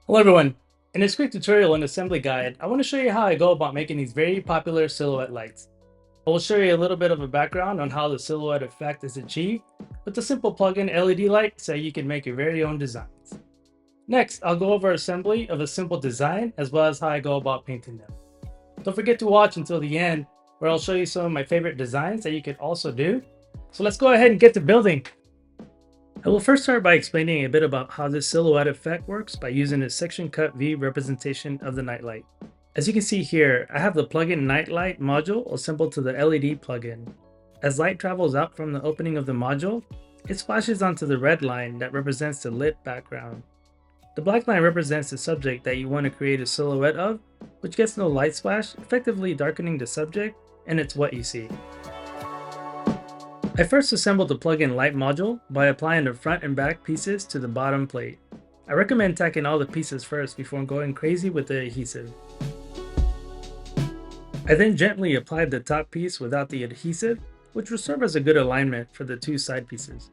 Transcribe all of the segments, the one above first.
Hello everyone. In this quick tutorial and assembly guide, I want to show you how I go about making these very popular silhouette lights. I will show you a little bit of a background on how the silhouette effect is achieved with the simple plug-in LED light so you can make your very own designs. Next, I'll go over assembly of a simple design as well as how I go about painting them. Don't forget to watch until the end where I'll show you some of my favorite designs that you can also do. So let's go ahead and get to building. I will first start by explaining a bit about how this silhouette effect works by using a section cut V representation of the nightlight. As you can see here, I have the plugin nightlight module assembled to the LED plugin. As light travels out from the opening of the module, it splashes onto the red line that represents the lit background. The black line represents the subject that you want to create a silhouette of, which gets no light splash, effectively darkening the subject, and it's what you see. I first assembled the plug-in light module by applying the front and back pieces to the bottom plate. I recommend tacking all the pieces first before going crazy with the adhesive. I then gently applied the top piece without the adhesive, which will serve as a good alignment for the two side pieces.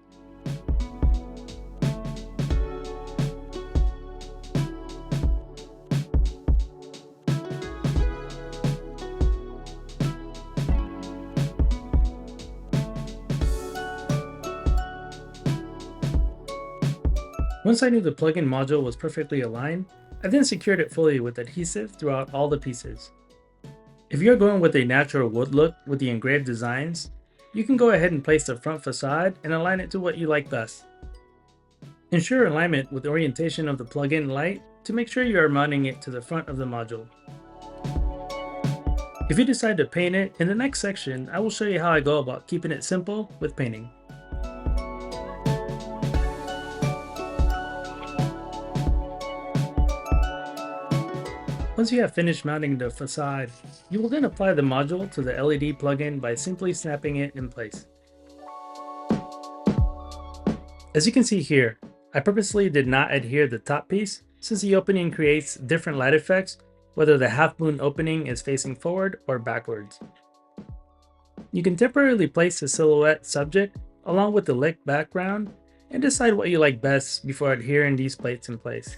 Once I knew the plugin module was perfectly aligned, I then secured it fully with adhesive throughout all the pieces. If you're going with a natural wood look with the engraved designs, you can go ahead and place the front facade and align it to what you like best. Ensure alignment with orientation of the plugin light to make sure you are mounting it to the front of the module. If you decide to paint it, in the next section I will show you how I go about keeping it simple with painting. Once you have finished mounting the facade, you will then apply the module to the LED plugin by simply snapping it in place. As you can see here, I purposely did not adhere the top piece since the opening creates different light effects whether the half moon opening is facing forward or backwards. You can temporarily place the silhouette subject along with the lit background and decide what you like best before adhering these plates in place.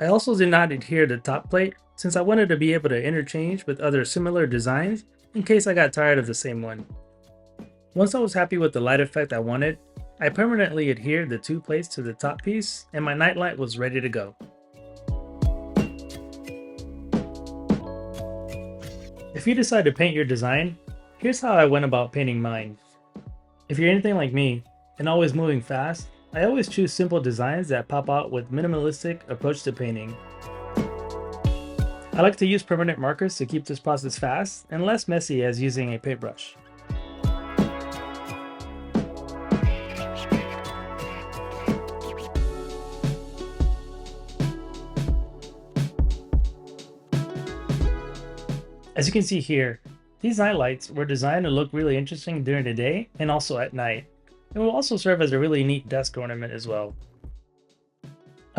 I also did not adhere the top plate since I wanted to be able to interchange with other similar designs in case I got tired of the same one. Once I was happy with the light effect I wanted, I permanently adhered the two plates to the top piece and my nightlight was ready to go. If you decide to paint your design, here's how I went about painting mine. If you're anything like me and always moving fast, I always choose simple designs that pop out with minimalistic approach to painting. I like to use permanent markers to keep this process fast and less messy as using a paintbrush. As you can see here, these night lights were designed to look really interesting during the day and also at night. It will also serve as a really neat desk ornament as well. I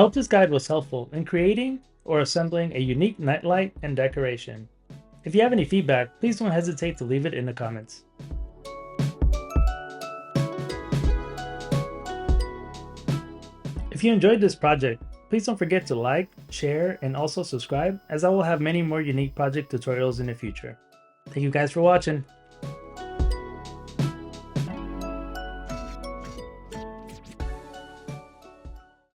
hope this guide was helpful in creating or assembling a unique nightlight and decoration. If you have any feedback, please don't hesitate to leave it in the comments. If you enjoyed this project, please don't forget to like, share, and also subscribe as I will have many more unique project tutorials in the future. Thank you guys for watching.